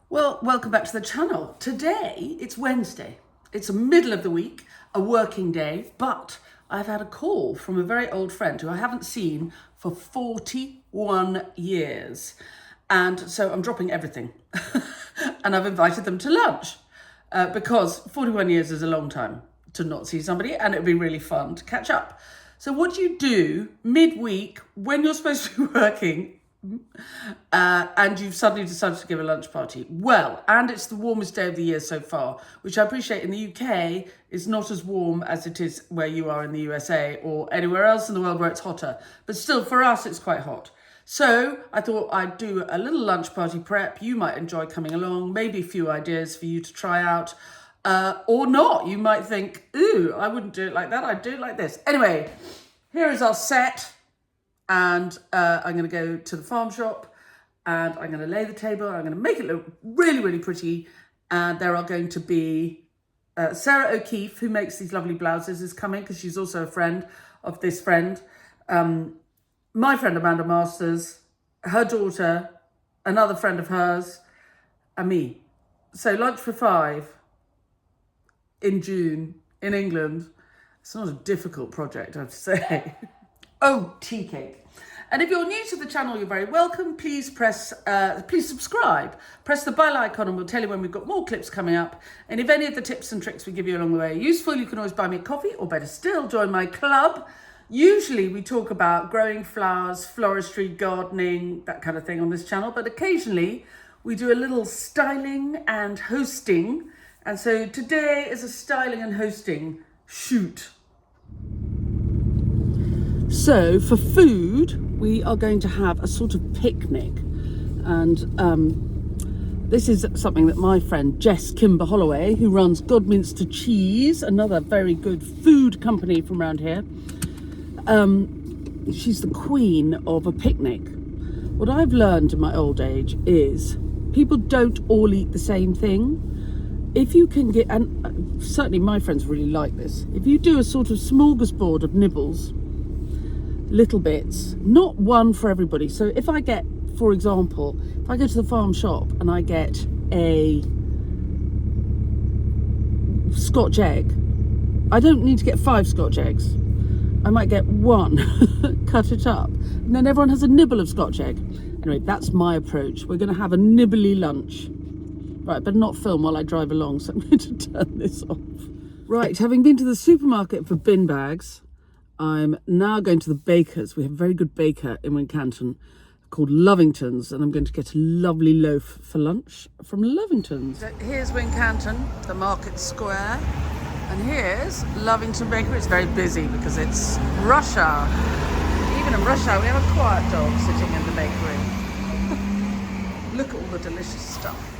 Well, welcome back to the channel. Today, it's Wednesday. It's the middle of the week, a working day, but I've had a call from a very old friend who I haven't seen for 41 years. And so I'm dropping everything and I've invited them to lunch because 41 years is a long time to not see somebody and it'd be really fun to catch up. So what do you do midweek when you're supposed to be working and you've suddenly decided to give a lunch party? Well, and it's the warmest day of the year so far, which I appreciate in the UK is not as warm as it is where you are in the USA or anywhere else in the world where it's hotter. But still, for us, it's quite hot. So I thought I'd do a little lunch party prep. You might enjoy coming along, maybe a few ideas for you to try out. Or not. You might think, ooh, I wouldn't do it like that. I'd do it like this. Anyway, here is our set. And I'm going to go to the farm shop and I'm going to lay the table. I'm going to make it look really, really pretty. And there are going to be Sarah O'Keefe, who makes these lovely blouses, is coming because she's also a friend of this friend. My friend Amanda Masters, her daughter, another friend of hers, and me. So lunch for 5 in June in England. It's not a difficult project, I have to say. Oh, tea cake. And if you're new to the channel, you're very welcome. Please subscribe. Press the bell icon and we'll tell you when we've got more clips coming up. And if any of the tips and tricks we give you along the way are useful, you can always buy me a coffee, or better still, join my club. Usually we talk about growing flowers, floristry, gardening, that kind of thing on this channel. But occasionally we do a little styling and hosting. And so today is a styling and hosting shoot. So for food, we are going to have a sort of picnic. And this is something that my friend Jess Kimber Holloway, who runs Godminster Cheese, another very good food company from around here, she's the queen of a picnic. What I've learned in my old age is people don't all eat the same thing. If you can get, and certainly my friends really like this, if you do a sort of smorgasbord of nibbles, little bits, not one for everybody. So if I get, for example, if I go to the farm shop and I get a Scotch egg, I don't need to get 5 Scotch eggs. I might get 1, cut it up, and then everyone has a nibble of Scotch egg. Anyway, that's my approach. We're going to have a nibbly lunch. Right, better not film while I drive along, so I'm going to turn this off. Right, having been to the supermarket for bin bags, I'm now going to the baker's. We have a very good baker in Wincanton called Lovington's, and I'm going to get a lovely loaf for lunch from Lovington's. So here's Wincanton, the market square, and here's Lovington Bakery. It's very busy because it's rush hour. Even in rush hour, we have a quiet dog sitting in the bakery. Look at all the delicious stuff.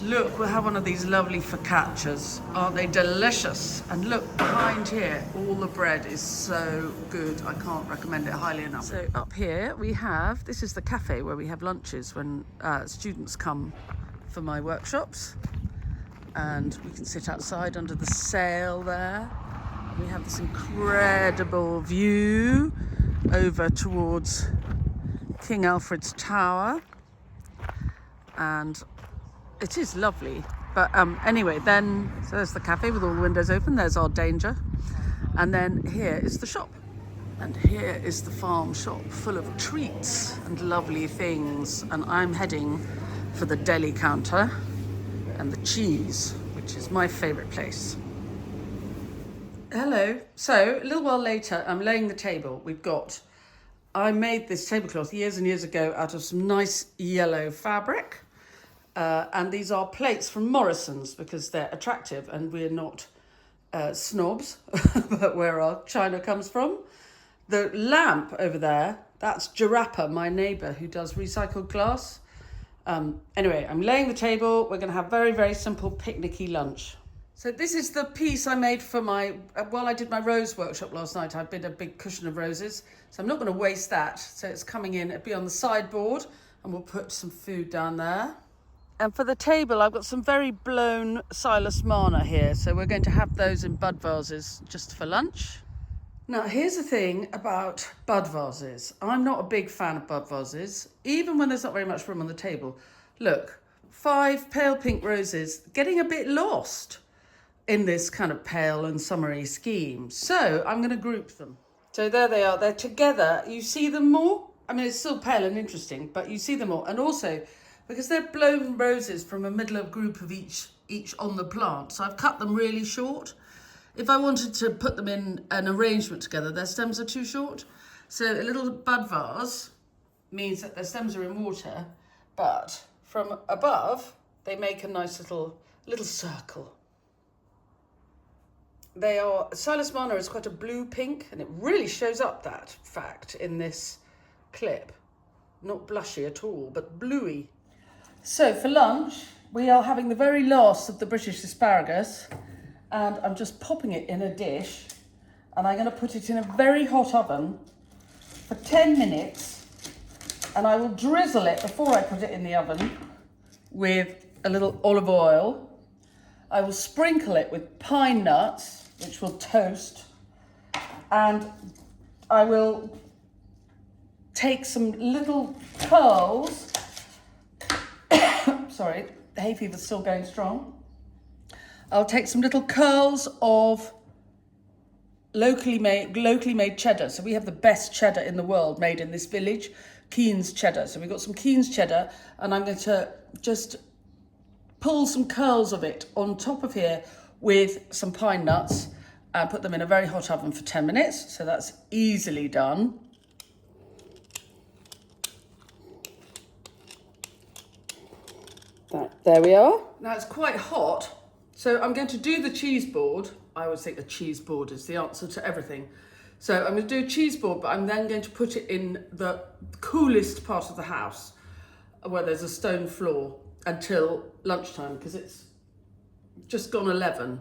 Look, we'll have one of these lovely focaccias. Aren't they delicious? And look, behind here, all the bread is so good. I can't recommend it highly enough. So up here we have, this is the cafe where we have lunches when students come for my workshops. And we can sit outside under the sail there. We have this incredible view over towards King Alfred's Tower. And it is lovely, but anyway, then, so there's the cafe with all the windows open, there's our danger, and then here is the shop, and here is the farm shop full of treats and lovely things, and I'm heading for the deli counter and the cheese, which is my favourite place. Hello. So a little while later, I'm laying the table. I made this tablecloth years and years ago out of some nice yellow fabric. And these are plates from Morrison's because they're attractive and we're not snobs, but where our china comes from. The lamp over there, that's Jarappa, my neighbour who does recycled glass. Anyway, I'm laying the table. We're going to have very, very simple picnicky lunch. So this is the piece I made for while I did my rose workshop last night, I did a big cushion of roses. So I'm not going to waste that. So it's coming in, it'll be on the sideboard and we'll put some food down there. And for the table, I've got some very blown Silas Marner here. So we're going to have those in bud vases just for lunch. Now, here's the thing about bud vases. I'm not a big fan of bud vases, even when there's not very much room on the table. Look, 5 pale pink roses, getting a bit lost in this kind of pale and summery scheme. So I'm going to group them. So there they are, they're together. You see them more? I mean, it's still pale and interesting, but you see them all. And also, because they're blown roses from a middle of group of each on the plant, so I've cut them really short. If I wanted to put them in an arrangement together, their stems are too short. So a little bud vase means that their stems are in water, but from above, they make a nice little circle. They are, Silas Mana is quite a blue pink, and it really shows up that fact in this clip. Not blushy at all, but bluey. So for lunch, we are having the very last of the British asparagus, and I'm just popping it in a dish, and I'm going to put it in a very hot oven for 10 minutes, and I will drizzle it before I put it in the oven with a little olive oil. I will sprinkle it with pine nuts, which will toast, and I will take some little curls. Sorry, the hay fever's still going strong. I'll take some little curls of locally made cheddar. So we have the best cheddar in the world made in this village, Keen's cheddar. So we've got some Keen's cheddar, and I'm going to just pull some curls of it on top of here with some pine nuts and put them in a very hot oven for 10 minutes. So that's easily done. There we are. Now it's quite hot, so I'm going to do the cheese board. I always think a cheese board is the answer to everything. So I'm going to do a cheese board, but I'm then going to put it in the coolest part of the house where there's a stone floor until lunchtime, because it's just gone 11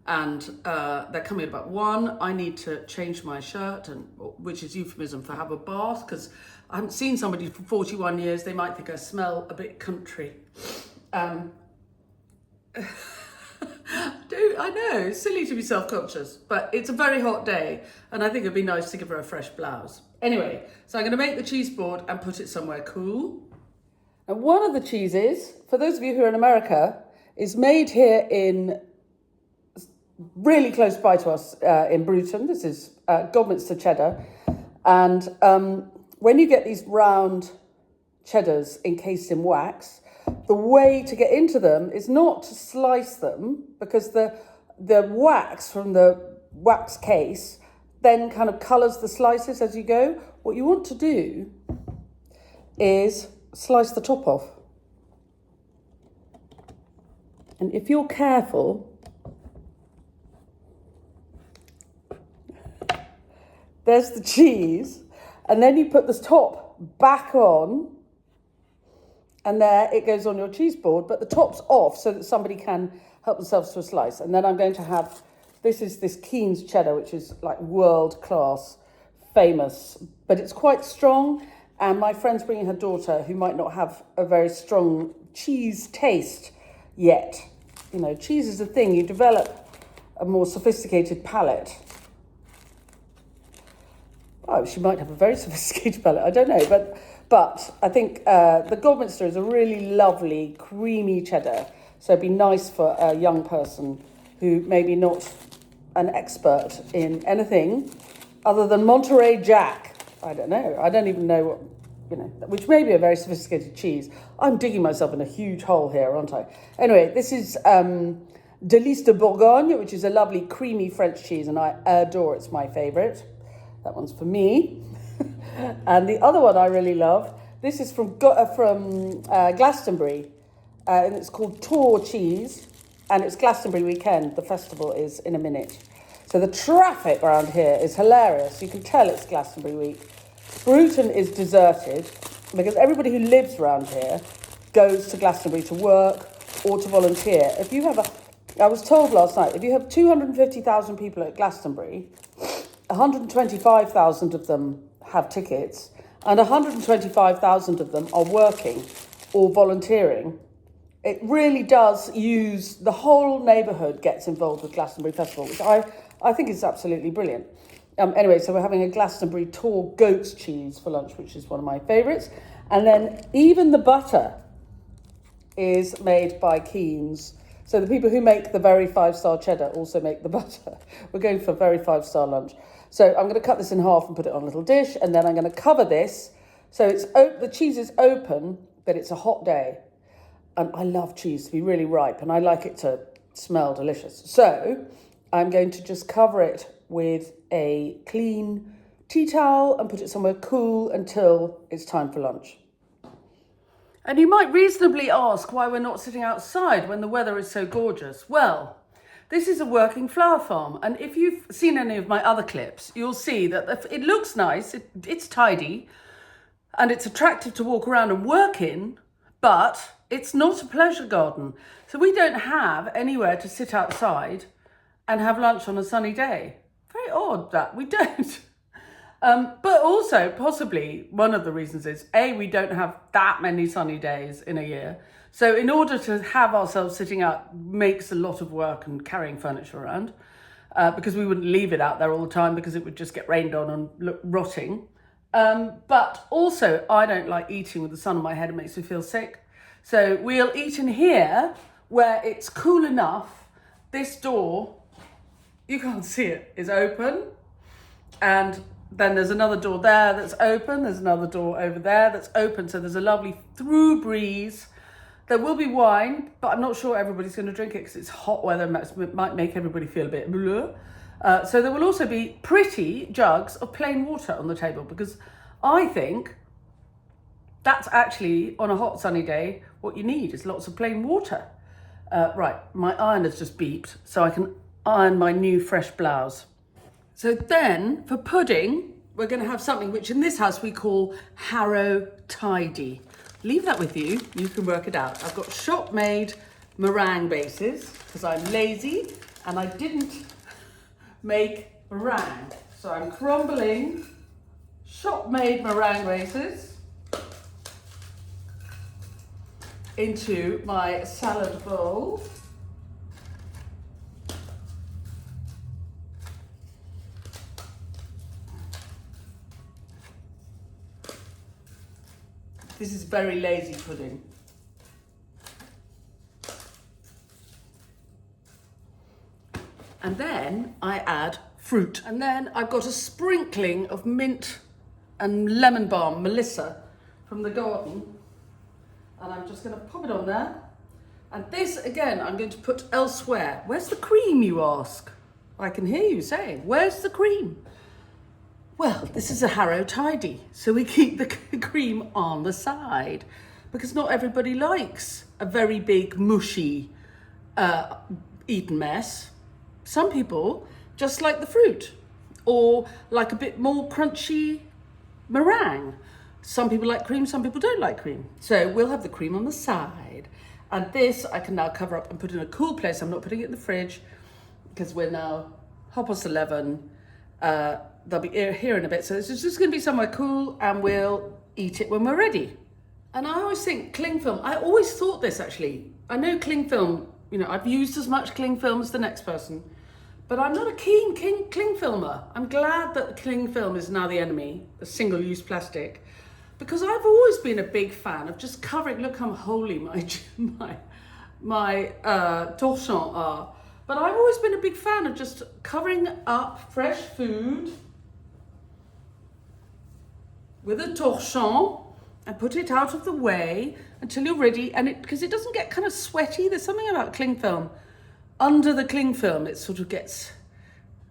and they're coming at about 1. I need to change my shirt, which is euphemism for have a bath, because I haven't seen somebody for 41 years. They might think I smell a bit country. I know, it's silly to be self-conscious, but it's a very hot day, and I think it'd be nice to give her a fresh blouse. Anyway, so I'm going to make the cheese board and put it somewhere cool. And one of the cheeses, for those of you who are in America, is made here in really close by to us in Bruton. This is Godminster cheddar. And when you get these round cheddars encased in wax, the way to get into them is not to slice them, because the wax from the wax case then kind of colours the slices as you go. What you want to do is slice the top off. And if you're careful, there's the cheese, and then you put the top back on, and there it goes on your cheese board, but the top's off so that somebody can help themselves to a slice. And then I'm going to have, this is this Keen's cheddar, which is like world class, famous, but it's quite strong. And my friend's bringing her daughter, who might not have a very strong cheese taste yet. You know, cheese is a thing, you develop a more sophisticated palate. Oh, she might have a very sophisticated palate, I don't know, but I think the Godminster is a really lovely, creamy cheddar. So it'd be nice for a young person who maybe not an expert in anything other than Monterey Jack. I don't know. I don't even know what, which may be a very sophisticated cheese. I'm digging myself in a huge hole here, aren't I? Anyway, this is Délice de Bourgogne, which is a lovely, creamy French cheese, and I adore it. It's my favourite. That one's for me. And the other one I really love, this is from Glastonbury, and it's called Tour cheese, and it's Glastonbury weekend. The festival is in a minute. So the traffic around here is hilarious. You can tell it's Glastonbury week. Bruton is deserted because everybody who lives around here goes to Glastonbury to work or to volunteer. I was told last night, if you have 250,000 people at Glastonbury, 125,000 of them have tickets, and 125,000 of them are working or volunteering. It really does the whole neighbourhood gets involved with Glastonbury Festival, which I think is absolutely brilliant. Anyway, so we're having a Glastonbury tall goat's cheese for lunch, which is one of my favourites. And then even the butter is made by Keen's. So the people who make the very 5-star cheddar also make the butter. We're going for a very 5-star lunch. So I'm going to cut this in half and put it on a little dish, and then I'm going to cover this. So the cheese is open, but it's a hot day. And I love cheese to be really ripe, and I like it to smell delicious. So I'm going to just cover it with a clean tea towel and put it somewhere cool until it's time for lunch. And you might reasonably ask why we're not sitting outside when the weather is so gorgeous. Well, this is a working flower farm, and if you've seen any of my other clips, you'll see that it looks nice, it's tidy, and it's attractive to walk around and work in, but it's not a pleasure garden. So we don't have anywhere to sit outside and have lunch on a sunny day. Very odd that we don't. But also, possibly, one of the reasons is, A, we don't have that many sunny days in a year. So in order to have ourselves sitting out makes a lot of work and carrying furniture around, because we wouldn't leave it out there all the time because it would just get rained on and look rotting. But also, I don't like eating with the sun on my head. It makes me feel sick. So we'll eat in here where it's cool enough. This door, you can't see it, is open. And then there's another door there that's open. There's another door over there that's open. So there's a lovely through breeze. There will be wine, but I'm not sure everybody's going to drink it because it's hot weather. It might make everybody feel a bit bleh. So there will also be pretty jugs of plain water on the table, because I think that's actually, on a hot sunny day, what you need is lots of plain water. Right, my iron has just beeped, so I can iron my new fresh blouse. So then, for pudding, we're going to have something which in this house we call Harrow Tidy. Leave that with you, you can work it out. I've got shop-made meringue bases, because I'm lazy, and I didn't make meringue. So I'm crumbling shop-made meringue bases into my salad bowl. This is very lazy pudding. And then I add fruit. And then I've got a sprinkling of mint and lemon balm, Melissa, from the garden. And I'm just going to pop it on there. And this, again, I'm going to put elsewhere. Where's the cream, you ask? I can hear you saying, where's the cream? Well, this is a Harrow Tidy, so we keep the cream on the side, because not everybody likes a very big, mushy, eaten mess. Some people just like the fruit, or like a bit more crunchy meringue. Some people like cream, some people don't like cream. So we'll have the cream on the side. And this I can now cover up and put in a cool place. I'm not putting it in the fridge because we're now 11:30. They'll be here in a bit. So it's just going to be somewhere cool, and we'll eat it when we're ready. And I always think cling film, I always thought this actually. I know cling film, I've used as much cling film as the next person, but I'm not a keen cling filmer. I'm glad that cling film is now the enemy, the single-use plastic, because I've always been a big fan of just covering, look how holy my torchons are. But I've always been a big fan of just covering up fresh food with a torchon and put it out of the way until you're ready. And because it doesn't get kind of sweaty. There's something about cling film. Under the cling film, it sort of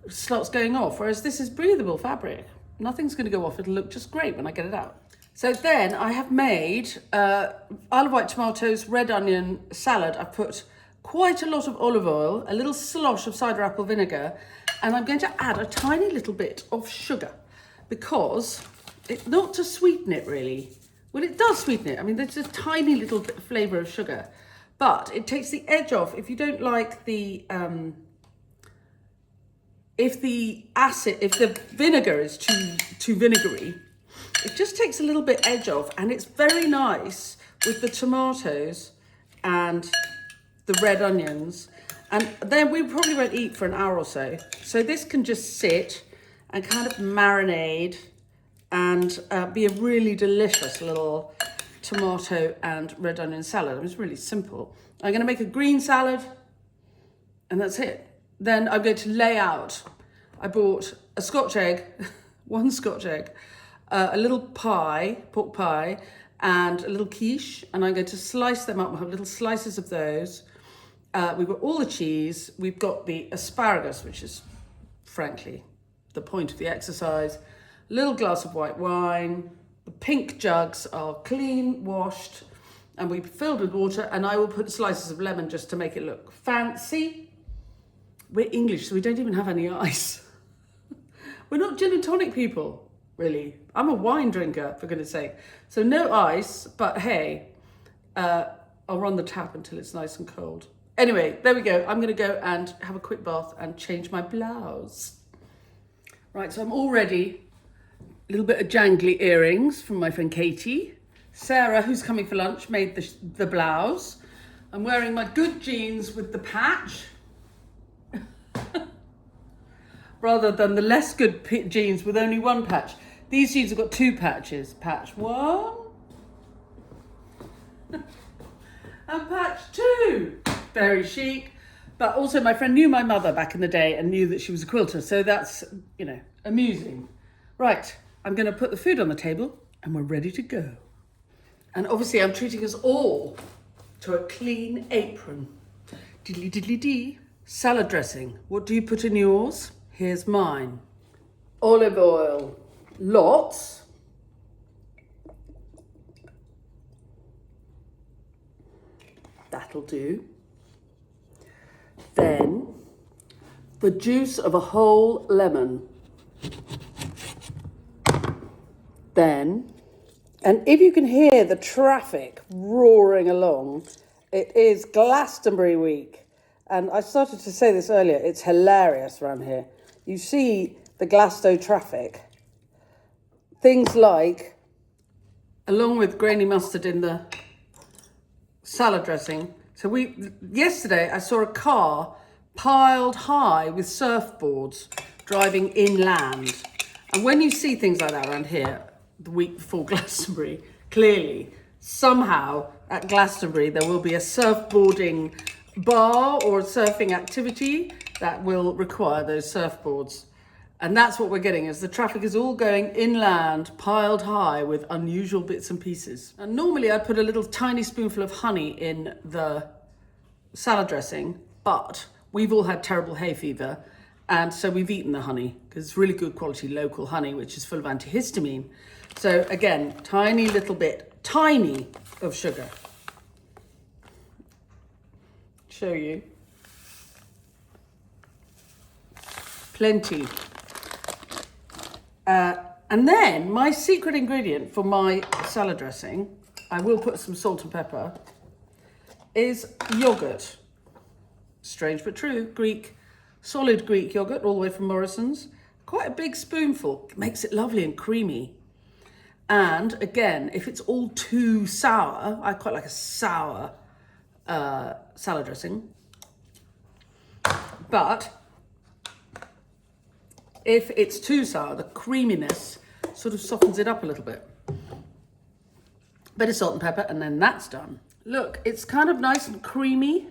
starts going off. Whereas this is breathable fabric. Nothing's going to go off. It'll look just great when I get it out. So then I have made Isle of Wight tomatoes, red onion salad. I've put quite a lot of olive oil, a little slosh of cider apple vinegar, and I'm going to add a tiny little bit of sugar, because not to sweeten it really. Well, it does sweeten it. I mean, there's a tiny little bit of flavour of sugar, but it takes the edge off. If you don't like if the vinegar is too vinegary, it just takes a little bit edge off, and it's very nice with the tomatoes and the red onions. And then we probably won't eat for an hour or so. So this can just sit, and kind of marinade and be a really delicious little tomato and red onion salad. I mean, it's really simple. I'm going to make a green salad and that's it. Then I'm going to lay out. I bought a Scotch egg, one Scotch egg, a little pie, pork pie, and a little quiche, and I'm going to slice them up. We'll have little slices of those. We've got all the cheese. We've got the asparagus, which is, frankly, the point of the exercise. A little glass of white wine. The pink jugs are clean, washed, and we've filled with water, and I will put slices of lemon just to make it look fancy. We're English, so we don't even have any ice. We're not gin and tonic people, really. I'm a wine drinker, for goodness sake. So no ice, but hey, I'll run the tap until it's nice and cold. Anyway, there we go. I'm going to go and have a quick bath and change my blouse. Right, so I'm all ready. A little bit of jangly earrings from my friend Katie. Sarah, who's coming for lunch, made the blouse. I'm wearing my good jeans with the patch. Rather than the less good jeans with only one patch. These jeans have got two patches. Patch one and patch two. Very chic. But also my friend knew my mother back in the day and knew that she was a quilter. So that's, you know, amusing. Right, I'm going to put the food on the table and we're ready to go. And obviously I'm treating us all to a clean apron. Diddly diddly dee. Salad dressing. What do you put in yours? Here's mine. Olive oil. Lots. That'll do. Then the juice of a whole lemon. Then, and if you can hear the traffic roaring along, it is Glastonbury week. And I started to say this earlier, it's hilarious around here. You see the Glasgow traffic. Things like, along with grainy mustard in the salad dressing. So yesterday I saw a car piled high with surfboards driving inland. And when you see things like that around here, the week before Glastonbury, clearly, somehow at Glastonbury, there will be a surfboarding bar or a surfing activity that will require those surfboards. And that's what we're getting, is the traffic is all going inland, piled high with unusual bits and pieces. And normally I put a little tiny spoonful of honey in the salad dressing, but we've all had terrible hay fever. And so we've eaten the honey, because it's really good quality local honey, which is full of antihistamine. So again, tiny little bit, tiny of sugar. Show you. Plenty. And then my secret ingredient for my salad dressing, I will put some salt and pepper, is yogurt. Strange but true, solid Greek yogurt, all the way from Morrison's. Quite a big spoonful, it makes it lovely and creamy. And again, if it's all too sour, I quite like a sour salad dressing. But if it's too sour, the creaminess sort of softens it up a little bit. Bit of salt and pepper, and then that's done. Look, it's kind of nice and creamy.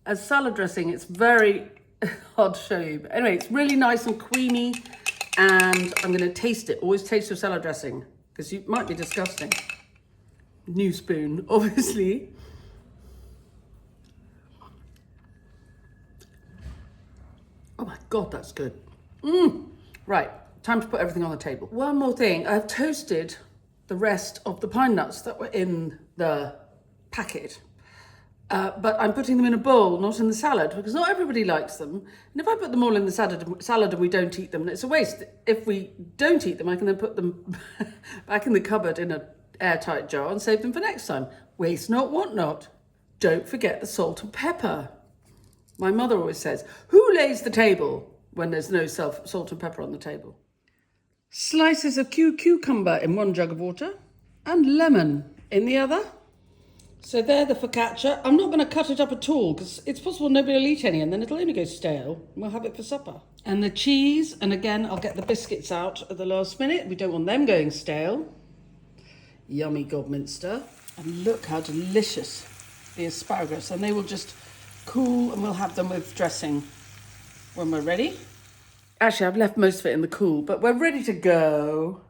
As salad dressing, it's very hard to show you. But anyway, it's really nice and creamy, and I'm going to taste it. Always taste your salad dressing, because you might be disgusting. New spoon, obviously. Oh my God, that's good. Right, time to put everything on the table. One more thing, I've toasted the rest of the pine nuts that were in the packet. But I'm putting them in a bowl, not in the salad, because not everybody likes them. And if I put them all in the salad and we don't eat them, it's a waste. If we don't eat them, I can then put them back in the cupboard in an airtight jar and save them for next time. Waste not, want not. Don't forget the salt and pepper. My mother always says, who lays the table when there's no salt and pepper on the table? Slices of cucumber in one jug of water and lemon in the other. So they're the focaccia. I'm not going to cut it up at all because it's possible nobody will eat any and then it'll only go stale and we'll have it for supper. And the cheese, and again, I'll get the biscuits out at the last minute. We don't want them going stale. Yummy Godminster. And look how delicious the asparagus. And they will just cool and we'll have them with dressing when we're ready. Actually, I've left most of it in the cool, but we're ready to go.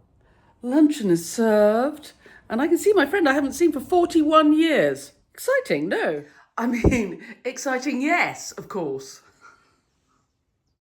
Luncheon is served. And I can see my friend I haven't seen for 41 years. Exciting, no? I mean, exciting, yes, of course.